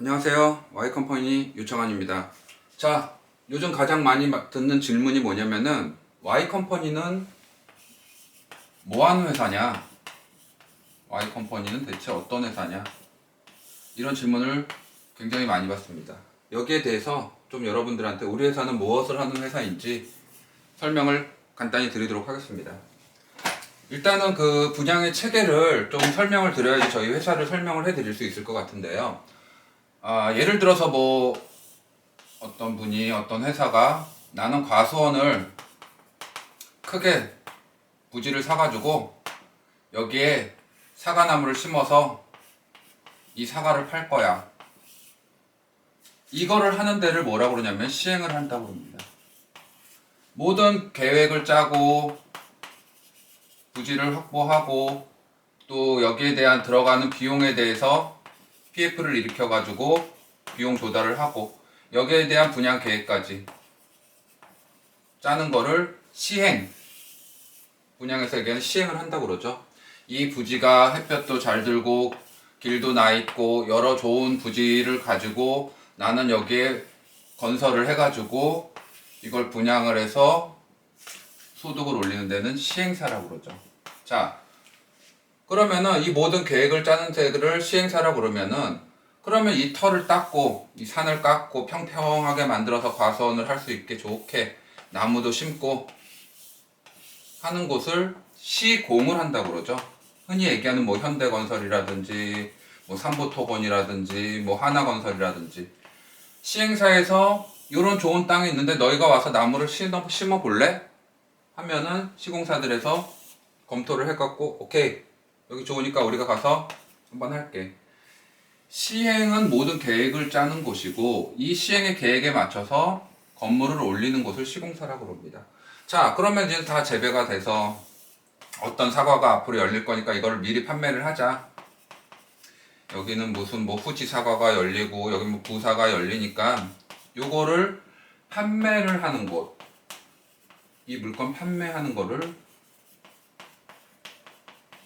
안녕하세요. Y컴퍼니 유창환입니다. 자, 요즘 가장 많이 듣는 질문이 뭐냐면은 Y컴퍼니는 뭐 하는 회사냐? Y컴퍼니는 대체 어떤 회사냐? 이런 질문을 굉장히 많이 받습니다. 여기에 대해서 좀 여러분들한테 우리 회사는 무엇을 하는 회사인지 설명을 간단히 드리도록 하겠습니다. 일단은 그 분양의 체계를 좀 설명을 드려야지 저희 회사를 설명을 해드릴 수 있을 것 같은데요. 예를 들어서 어떤 분이 어떤 회사가 나는 과수원을 크게 부지를 사가지고 여기에 사과나무를 심어서 이 사과를 팔 거야. 이거를 하는 데를 뭐라고 그러냐면 시행을 한다고 합니다. 모든 계획을 짜고 부지를 확보하고 또 여기에 대한 들어가는 비용에 대해서 PF를 일으켜가지고 비용 조달을 하고 여기에 대한 분양 계획까지 짜는 거를 시행, 분양에서 얘기하는 시행을 한다고 그러죠. 이 부지가 햇볕도 잘 들고 길도 나 있고 여러 좋은 부지를 가지고 나는 여기에 건설을 해가지고 이걸 분양을 해서 소득을 올리는 데는 시행사라고 그러죠. 자, 그러면은 이 모든 계획을 짜는 데를 시행사라고 그러면 이 털을 닦고 이 산을 깎고 평평하게 만들어서 과수원을 할 수 있게 좋게 나무도 심고 하는 곳을 시공을 한다고 그러죠. 흔히 얘기하는 현대건설이라든지 삼보토건이라든지 하나건설이라든지 시행사에서 이런 좋은 땅이 있는데 너희가 와서 나무를 심어 볼래? 하면은 시공사들에서 검토를 해갖고 오케이 여기 좋으니까 우리가 가서 한번 할게. 시행은 모든 계획을 짜는 곳이고 이 시행의 계획에 맞춰서 건물을 올리는 곳을 시공사라고 합니다. 자, 그러면 이제 다 재배가 돼서 어떤 사과가 앞으로 열릴 거니까 이거를 미리 판매를 하자. 여기는 무슨 후지 사과가 열리고 여기 부사가 열리니까 요거를 판매를 하는 곳, 이 물건 판매하는 거를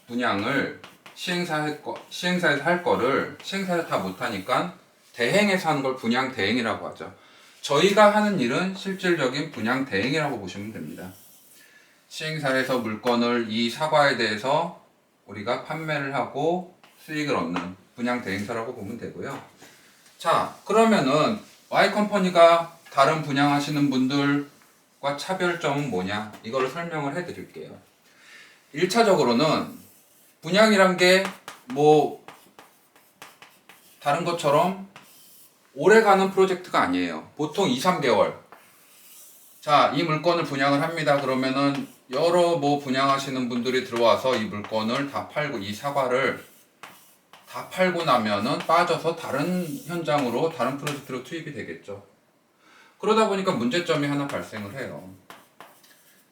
분양을 시행사에서 할 거를 시행사에서 다 못하니까 대행에서 하는 걸 분양 대행이라고 하죠. 저희가 하는 일은 실질적인 분양 대행이라고 보시면 됩니다. 시행사에서 물건을 이 사과에 대해서 우리가 판매를 하고 수익을 얻는 분양 대행사라고 보면 되고요. 자, 그러면은 Y컴퍼니가 다른 분양하시는 분들과 차별점은 뭐냐? 이거를 설명을 해 드릴게요. 1차적으로는 분양이란 게 다른 것처럼 오래가는 프로젝트가 아니에요. 보통 2, 3개월. 자, 이 물건을 분양을 합니다. 그러면은 여러 분양하시는 분들이 들어와서 이 물건을 다 팔고 이 사과를 다 팔고 나면은 빠져서 다른 현장으로 다른 프로젝트로 투입이 되겠죠. 그러다 보니까 문제점이 하나 발생을 해요.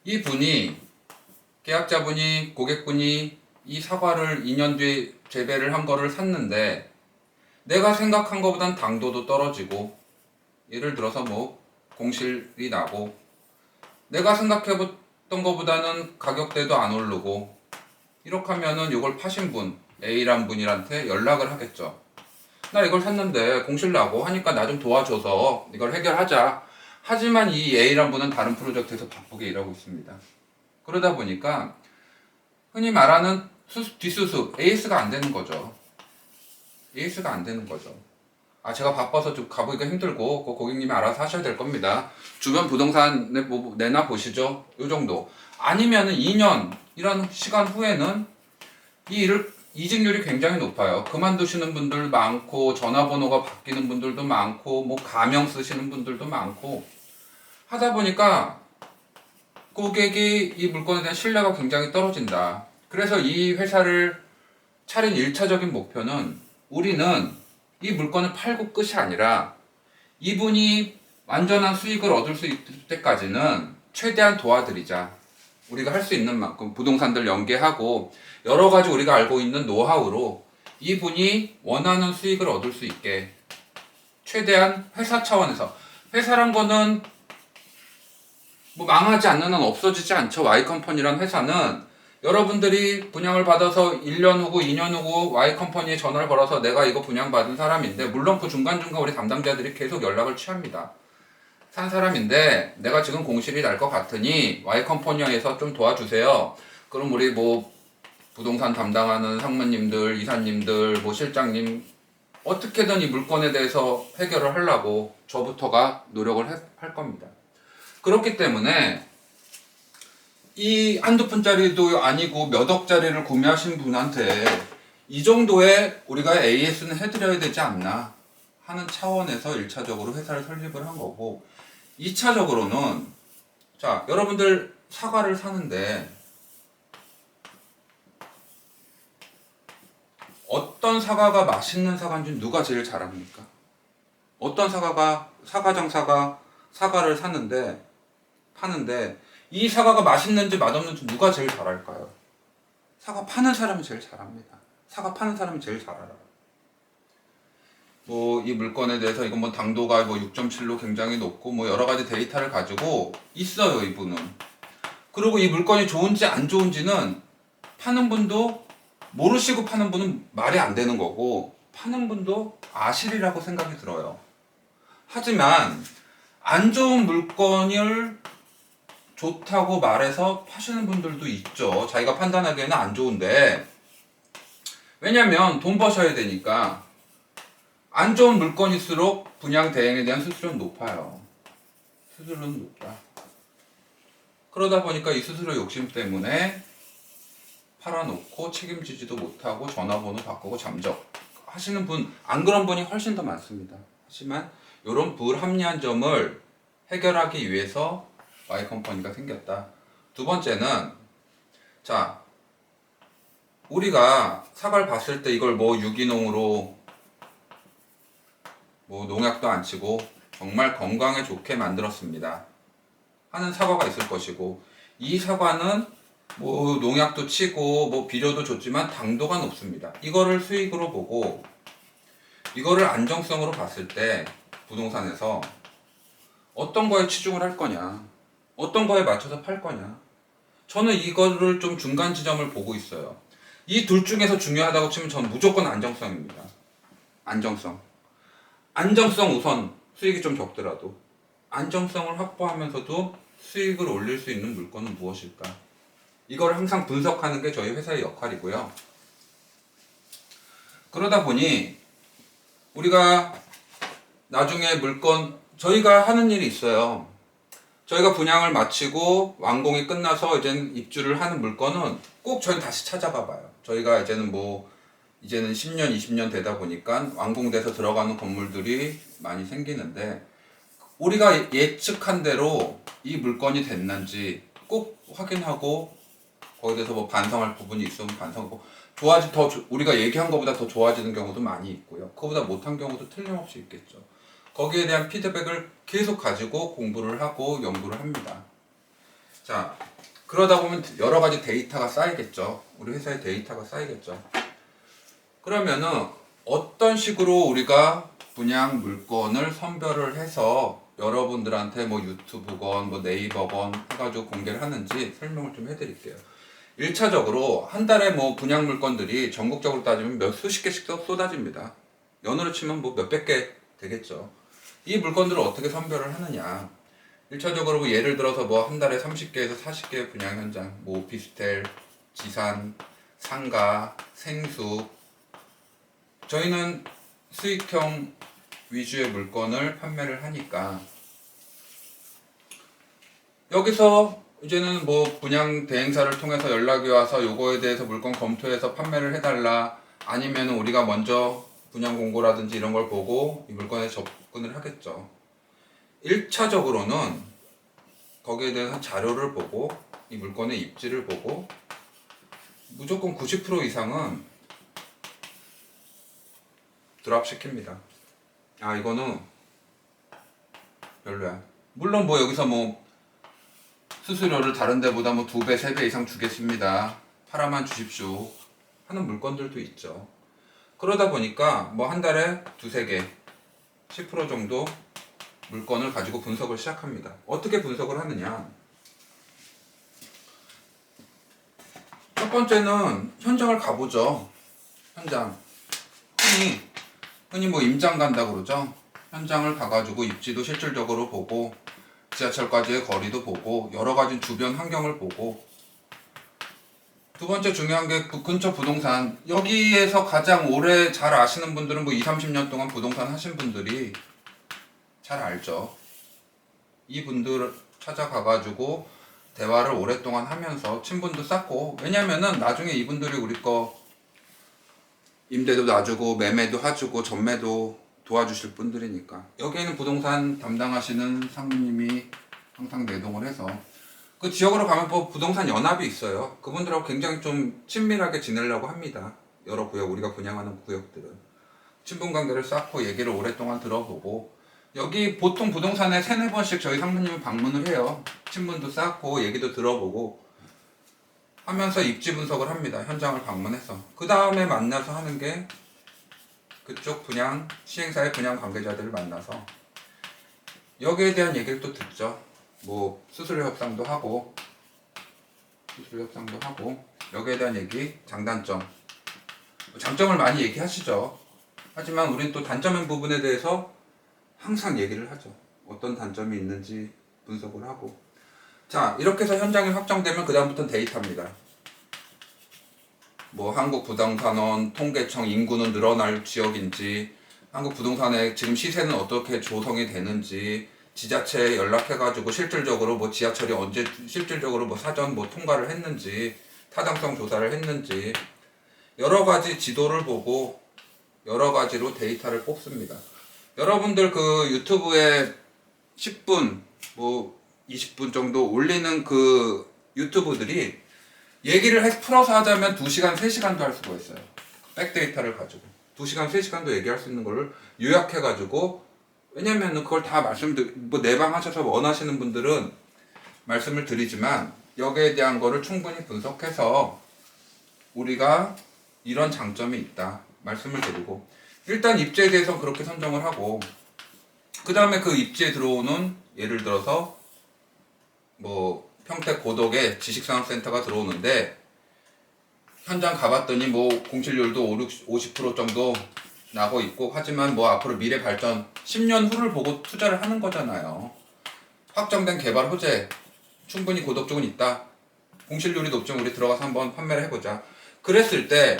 이 분이 계약자분이 고객분이 이 사과를 2년 뒤에 재배를 한 거를 샀는데 내가 생각한 것보단 당도도 떨어지고 예를 들어서 공실이 나고 내가 생각해봤던 것보다는 가격대도 안 오르고 이렇게 하면은 이걸 파신 분 A란 분한테 연락을 하겠죠. 나 이걸 샀는데 공실 나고 하니까 나 좀 도와줘서 이걸 해결하자. 하지만 이 A란 분은 다른 프로젝트에서 바쁘게 일하고 있습니다. 그러다 보니까 흔히 말하는 뒷수습 AS가 안 되는 거죠. AS가 안 되는 거죠. 제가 바빠서 좀 가보기가 힘들고 고객님이 알아서 하셔야 될 겁니다. 주변 부동산 내나 보시죠. 요 정도. 아니면은 2년 이런 시간 후에는 이직률이 굉장히 높아요. 그만두시는 분들 많고 전화번호가 바뀌는 분들도 많고 가명 쓰시는 분들도 많고 하다 보니까 고객이 이 물건에 대한 신뢰가 굉장히 떨어진다. 그래서 이 회사를 차린 1차적인 목표는 우리는 이 물건을 팔고 끝이 아니라 이분이 완전한 수익을 얻을 수 있을 때까지는 최대한 도와드리자. 우리가 할 수 있는 만큼 부동산들 연계하고 여러 가지 우리가 알고 있는 노하우로 이분이 원하는 수익을 얻을 수 있게 최대한 회사 차원에서 회사란 거는 망하지 않는 한 없어지지 않죠. Y컴퍼니란 회사는 여러분들이 분양을 받아서 1년 후고 2년 후고 Y컴퍼니에 전화를 걸어서 내가 이거 분양받은 사람인데, 물론 그 중간중간 우리 담당자들이 계속 연락을 취합니다. 산 사람인데 내가 지금 공실이 날 것 같으니 Y컴퍼니에서 좀 도와주세요. 그럼 우리 뭐 부동산 담당하는 상무님들, 이사님들, 뭐 실장님 어떻게든 이 물건에 대해서 해결을 하려고 저부터가 노력을 할 겁니다. 그렇기 때문에 이 한두 푼짜리도 아니고 몇 억짜리를 구매하신 분한테 이 정도의 우리가 AS는 해드려야 되지 않나 하는 차원에서 1차적으로 회사를 설립을 한 거고, 2차적으로는 자, 여러분들 사과를 사는데 어떤 사과가 맛있는 사과인지 누가 제일 잘 압니까? 어떤 사과 장사가 사과를 파는데 이 사과가 맛있는지 맛없는지 누가 제일 잘 알까요? 사과 파는 사람이 제일 잘 압니다. 사과 파는 사람이 제일 잘 알아요. 뭐 이 물건에 대해서 이건 뭐 당도가 뭐 6.7로 굉장히 높고 뭐 여러 가지 데이터를 가지고 있어요, 이분은. 그리고 이 물건이 좋은지 안 좋은지는 파는 분도 모르시고 파는 분은 말이 안 되는 거고, 파는 분도 아시리라고 생각이 들어요. 하지만 안 좋은 물건을 좋다고 말해서 파시는 분들도 있죠. 자기가 판단하기에는 안 좋은데, 왜냐면 돈 버셔야 되니까. 안 좋은 물건일수록 분양 대행에 대한 수수료는 높아요. 수수료는 높다. 그러다 보니까 이 수수료 욕심 때문에 팔아놓고 책임지지도 못하고 전화번호 바꾸고 잠적 하시는 분, 안 그런 분이 훨씬 더 많습니다. 하지만 이런 불합리한 점을 해결하기 위해서 Y컴퍼니가 생겼다. 두 번째는, 자, 우리가 사과를 봤을 때 이걸 뭐 유기농으로 뭐 농약도 안 치고 정말 건강에 좋게 만들었습니다 하는 사과가 있을 것이고, 이 사과는 뭐 농약도 치고 뭐 비료도 줬지만 당도가 높습니다. 이거를 수익으로 보고 이거를 안정성으로 봤을 때 부동산에서 어떤 거에 치중을 할 거냐, 어떤 거에 맞춰서 팔 거냐, 저는 이거를 좀 중간 지점을 보고 있어요. 이 둘 중에서 중요하다고 치면 저는 무조건 안정성입니다. 안정성 우선, 수익이 좀 적더라도 안정성을 확보하면서도 수익을 올릴 수 있는 물건은 무엇일까? 이걸 항상 분석하는 게 저희 회사의 역할이고요. 그러다 보니 우리가 나중에 물건, 저희가 하는 일이 있어요. 저희가 분양을 마치고 완공이 끝나서 이제는 입주를 하는 물건은 꼭 저희 다시 찾아가 봐요. 저희가 이제는 10년, 20년 되다 보니까 완공돼서 들어가는 건물들이 많이 생기는데, 우리가 예측한 대로 이 물건이 됐는지 꼭 확인하고, 거기에 대해서 뭐 반성할 부분이 있으면 반성하고, 우리가 얘기한 것보다 더 좋아지는 경우도 많이 있고요. 그거보다 못한 경우도 틀림없이 있겠죠. 거기에 대한 피드백을 계속 가지고 공부를 하고 연구를 합니다. 자, 그러다 보면 여러 가지 데이터가 쌓이겠죠. 우리 회사의 데이터가 쌓이겠죠. 그러면은 어떤 식으로 우리가 분양 물건을 선별을 해서 여러분들한테 뭐 유튜브건 뭐 네이버건 해가지고 공개를 하는지 설명을 좀 해드릴게요. 1차적으로 한 달에 뭐 분양 물건들이 전국적으로 따지면 몇 수십 개씩 쏟아집니다. 연으로 치면 뭐 몇백 개 되겠죠. 이 물건들을 어떻게 선별을 하느냐. 1차적으로 뭐 예를 들어서 뭐 한 달에 30개에서 40개 분양 현장, 뭐 오피스텔, 지산, 상가, 생수. 저희는 수익형 위주의 물건을 판매를 하니까 여기서 이제는 뭐 분양 대행사를 통해서 연락이 와서 요거에 대해서 물건 검토해서 판매를 해달라, 아니면 우리가 먼저 분양 공고라든지 이런 걸 보고 이 물건에 접근을 하겠죠. 1차적으로는 거기에 대해서 자료를 보고 이 물건의 입지를 보고 무조건 90% 이상은 드랍 시킵니다. 아, 이거는 별로야. 물론 뭐 여기서 뭐 수수료를 다른 데보다 뭐 2배, 3배 이상 주겠습니다, 팔아만 주십시오 하는 물건들도 있죠. 그러다 보니까 뭐 한 달에 2-3개, 10% 정도 물건을 가지고 분석을 시작합니다. 어떻게 분석을 하느냐. 첫 번째는 현장을 가보죠. 현장. 흔히 뭐 임장 간다 그러죠. 현장을 가가지고 입지도 실질적으로 보고 지하철까지의 거리도 보고 여러 가지 주변 환경을 보고, 두 번째 중요한 게 그 근처 부동산. 여기에서 가장 오래 잘 아시는 분들은 뭐 20, 30년 동안 부동산 하신 분들이 잘 알죠. 이 분들 찾아가가지고 대화를 오랫동안 하면서 친분도 쌓고, 왜냐면은 나중에 이분들이 우리 거 임대도 놔주고 매매도 해주고 전매도 도와주실 분들이니까. 여기에는 부동산 담당하시는 상무님이 항상 내동을 해서, 그 지역으로 가면 뭐 부동산 연합이 있어요. 그분들하고 굉장히 좀 친밀하게 지내려고 합니다. 여러 구역, 우리가 분양하는 구역들은 친분 관계를 쌓고 얘기를 오랫동안 들어보고, 여기 보통 부동산에 3-4번씩 저희 상무님은 방문을 해요. 친분도 쌓고 얘기도 들어보고 하면서 입지 분석을 합니다. 현장을 방문해서. 그 다음에 만나서 하는 게 그쪽 분양 시행사의 분양 관계자들을 만나서 여기에 대한 얘기를 또 듣죠. 뭐 수수료 협상도 하고 여기에 대한 얘기, 장단점, 장점을 많이 얘기하시죠. 하지만 우리는 또 단점인 부분에 대해서 항상 얘기를 하죠. 어떤 단점이 있는지 분석을 하고. 자, 이렇게 해서 현장이 확정되면 그 다음부터는 데이터입니다. 뭐 한국부동산원 통계청 인구는 늘어날 지역인지, 한국부동산의 지금 시세는 어떻게 조성이 되는지, 지자체에 연락해가지고 실질적으로 뭐 지하철이 언제 실질적으로 뭐 사전 뭐 통과를 했는지, 타당성 조사를 했는지, 여러 가지 지도를 보고 여러 가지로 데이터를 뽑습니다. 여러분들 그 유튜브에 10분 뭐 20분 정도 올리는 그 유튜브들이 얘기를 풀어서 하자면 2시간, 3시간도 할 수가 있어요. 백데이터를 가지고 2시간, 3시간도 얘기할 수 있는 거를 요약해가지고, 왜냐면은 그걸 다 뭐 내방하셔서 원하시는 분들은 말씀을 드리지만, 여기에 대한 거를 충분히 분석해서 우리가 이런 장점이 있다 말씀을 드리고, 일단 입지에 대해서 그렇게 선정을 하고, 그 다음에 그 입지에 들어오는, 예를 들어서 뭐 평택 고덕에 지식산업센터가 들어오는데 현장 가봤더니 뭐 공실률도 50% 정도 나고 있고, 하지만 뭐 앞으로 미래 발전 10년 후를 보고 투자를 하는 거잖아요. 확정된 개발 호재 충분히 고덕 쪽은 있다. 공실률이 높지만 우리 들어가서 한번 판매를 해보자. 그랬을 때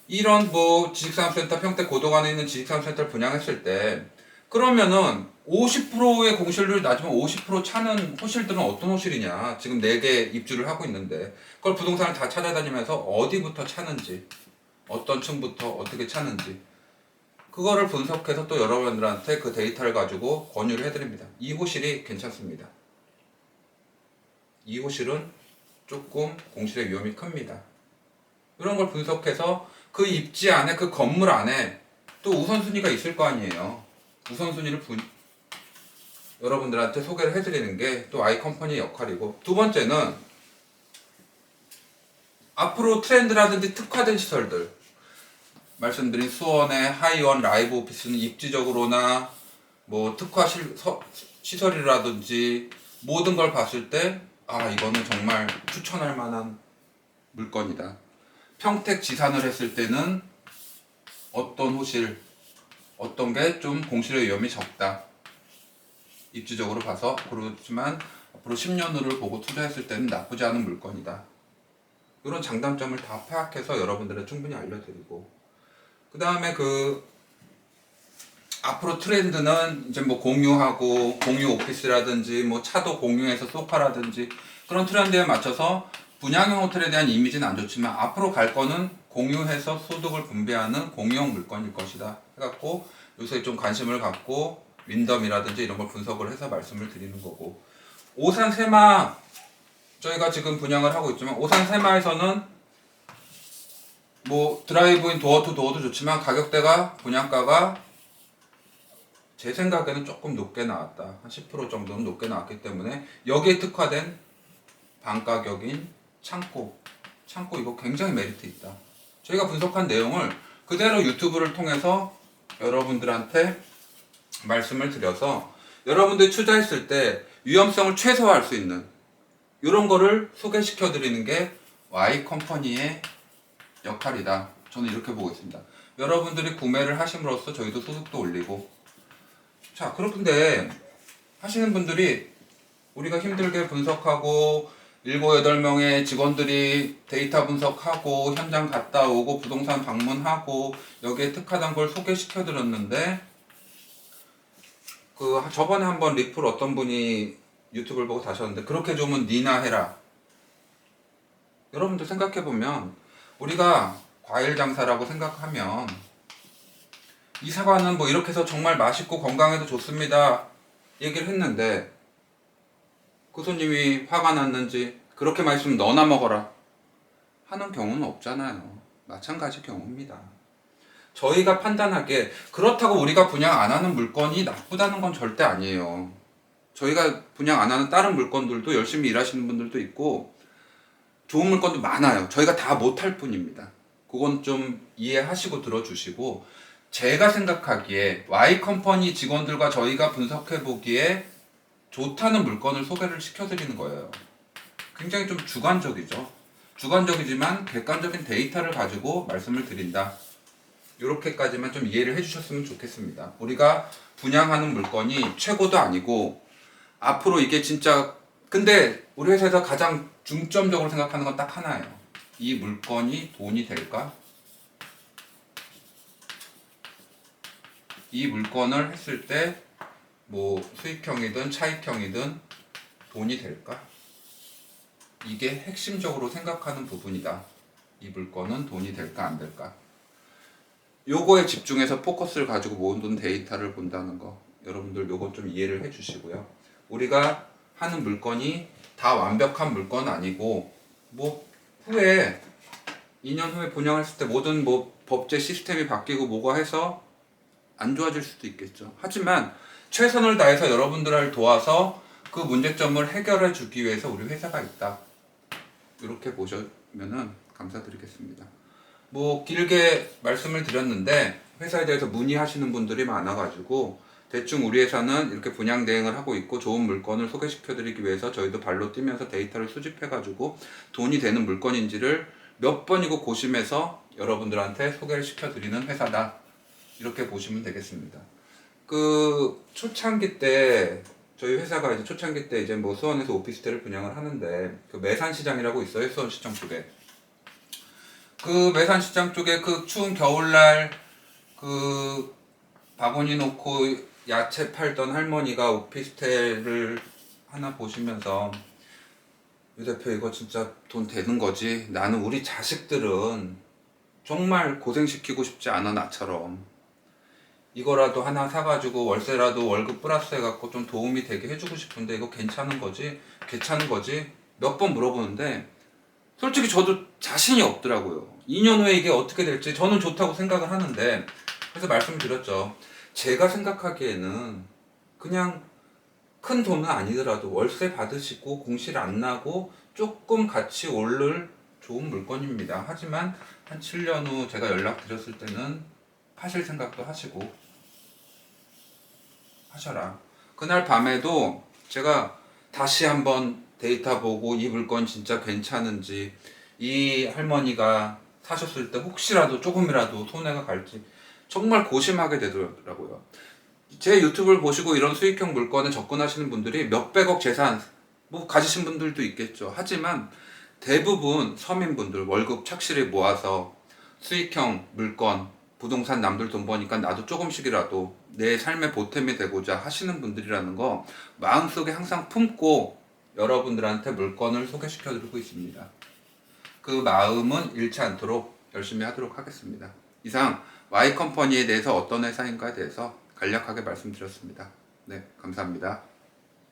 이런 뭐 지식산업센터, 평택 고덕 안에 있는 지식산업센터를 분양했을 때, 그러면은 50%의 공실률이 낮으면 50% 차는 호실들은 어떤 호실이냐. 지금 4개 입주를 하고 있는데 그걸 부동산을 다 찾아다니면서 어디부터 차는지, 어떤 층부터 어떻게 차는지, 그거를 분석해서 또 여러분들한테 그 데이터를 가지고 권유를 해드립니다. 이 호실이 괜찮습니다. 이 호실은 조금 공실의 위험이 큽니다. 이런 걸 분석해서 그 입지 안에, 그 건물 안에 또 우선순위가 있을 거 아니에요. 우선순위를 여러분들한테 소개를 해드리는 게 또 아이컴퍼니의 역할이고, 두 번째는 앞으로 트렌드라든지 특화된 시설들, 말씀드린 수원의 하이원 라이브 오피스는 입지적으로나 뭐 특화 시설이라든지 모든 걸 봤을 때 이거는 정말 추천할 만한 물건이다. 평택 지산을 했을 때는 어떤 호실, 어떤 게 좀 공실의 위험이 적다. 입지적으로 봐서. 그렇지만 앞으로 10년 후를 보고 투자했을 때는 나쁘지 않은 물건이다. 이런 장단점을 다 파악해서 여러분들은 충분히 알려드리고, 그 다음에 그 앞으로 트렌드는 이제 뭐 공유하고, 공유 오피스라든지 뭐 차도 공유해서 소파라든지 그런 트렌드에 맞춰서 분양형 호텔에 대한 이미지는 안 좋지만 앞으로 갈 거는 공유해서 소득을 분배하는 공유형 물건일 것이다 해갖고 요새 좀 관심을 갖고 윈덤이라든지 이런 걸 분석을 해서 말씀을 드리는 거고, 오산 세마 저희가 지금 분양을 하고 있지만, 오산 세마에서는 뭐 드라이브인 도어 투 도어도 좋지만 가격대가, 분양가가 제 생각에는 조금 높게 나왔다. 한 10% 정도는 높게 나왔기 때문에 여기에 특화된 반가격인 창고 이거 굉장히 메리트 있다. 저희가 분석한 내용을 그대로 유튜브를 통해서 여러분들한테 말씀을 드려서 여러분들이 투자했을 때 위험성을 최소화할 수 있는, 이런 거를 소개시켜 드리는 게 Y 컴퍼니의 역할이다. 저는 이렇게 보고 있습니다. 여러분들이 구매를 하심으로써 저희도 소득도 올리고. 자, 그런데 하시는 분들이 우리가 힘들게 분석하고 7, 8명의 직원들이 데이터 분석하고 현장 갔다 오고 부동산 방문하고 여기에 특화된 걸 소개시켜 드렸는데, 그 저번에 한번 리플 어떤 분이 유튜브를 보고 다셨는데, 그렇게 좋으면 니나 해라. 여러분들 생각해보면 우리가 과일 장사라고 생각하면 이 사과는 뭐 이렇게 해서 정말 맛있고 건강에도 좋습니다 얘기를 했는데, 그 손님이 화가 났는지 그렇게 맛있으면 너나 먹어라 하는 경우는 없잖아요. 마찬가지 경우입니다. 저희가 판단하기에 그렇다고 우리가 분양 안 하는 물건이 나쁘다는 건 절대 아니에요. 저희가 분양 안 하는 다른 물건들도 열심히 일하시는 분들도 있고 좋은 물건도 많아요. 저희가 다 못할 뿐입니다. 그건 좀 이해하시고 들어주시고, 제가 생각하기에 Y컴퍼니 직원들과 저희가 분석해보기에 좋다는 물건을 소개를 시켜드리는 거예요. 굉장히 좀 주관적이죠. 주관적이지만 객관적인 데이터를 가지고 말씀을 드린다. 이렇게까지만 좀 이해를 해주셨으면 좋겠습니다. 우리가 분양하는 물건이 최고도 아니고 앞으로 이게 진짜, 근데 우리 회사에서 가장 중점적으로 생각하는 건 딱 하나예요. 이 물건이 돈이 될까? 이 물건을 했을 때 뭐 수익형이든 차익형이든 돈이 될까? 이게 핵심적으로 생각하는 부분이다. 이 물건은 돈이 될까 안 될까? 요거에 집중해서 포커스를 가지고 모든 데이터를 본다는 거, 여러분들 요거 좀 이해를 해 주시고요. 우리가 하는 물건이 다 완벽한 물건 아니고, 뭐 후에 2년 후에 분양했을 때 모든 뭐 법제 시스템이 바뀌고 뭐가 해서 안 좋아질 수도 있겠죠. 하지만 최선을 다해서 여러분들을 도와서 그 문제점을 해결해 주기 위해서 우리 회사가 있다. 이렇게 보시면은 감사드리겠습니다. 뭐 길게 말씀을 드렸는데 회사에 대해서 문의하시는 분들이 많아가지고 대충 우리 회사는 이렇게 분양 대행을 하고 있고 좋은 물건을 소개시켜드리기 위해서 저희도 발로 뛰면서 데이터를 수집해가지고 돈이 되는 물건인지를 몇 번이고 고심해서 여러분들한테 소개를 시켜드리는 회사다. 이렇게 보시면 되겠습니다. 그 초창기 때 저희 회사가 이제 초창기 때 이제 뭐 수원에서 오피스텔을 분양을 하는데, 그 매산시장이라고 있어요. 수원시청 쪽에. 그 매산시장 쪽에 그 추운 겨울날 그 바구니 놓고 야채 팔던 할머니가 오피스텔을 하나 보시면서, 유 대표 이거 진짜 돈 되는 거지? 나는 우리 자식들은 정말 고생시키고 싶지 않아. 나처럼 이거라도 하나 사가지고 월세라도 월급 플러스 해갖고 좀 도움이 되게 해주고 싶은데 이거 괜찮은 거지? 괜찮은 거지? 몇 번 물어보는데 솔직히 저도 자신이 없더라고요. 2년 후에 이게 어떻게 될지 저는 좋다고 생각을 하는데, 그래서 말씀드렸죠. 제가 생각하기에는 그냥 큰 돈은 아니더라도 월세 받으시고 공실 안 나고 조금 가치 오를 좋은 물건입니다. 하지만 한 7년 후 제가 연락드렸을 때는 파실 생각도 하시고 하셔라. 그날 밤에도 제가 다시 한번 데이터 보고 이 물건 진짜 괜찮은지, 이 할머니가 사셨을 때 혹시라도 조금이라도 손해가 갈지 정말 고심하게 되더라고요. 제 유튜브를 보시고 이런 수익형 물건에 접근하시는 분들이 몇백억 재산 뭐 가지신 분들도 있겠죠. 하지만 대부분 서민분들 월급 착실히 모아서 수익형 물건, 부동산 남들 돈 버니까 나도 조금씩이라도 내 삶의 보탬이 되고자 하시는 분들이라는 거 마음속에 항상 품고 여러분들한테 물건을 소개시켜 드리고 있습니다. 그 마음은 잃지 않도록 열심히 하도록 하겠습니다. 이상 Y컴퍼니에 대해서 어떤 회사인가에 대해서 간략하게 말씀드렸습니다. 네, 감사합니다.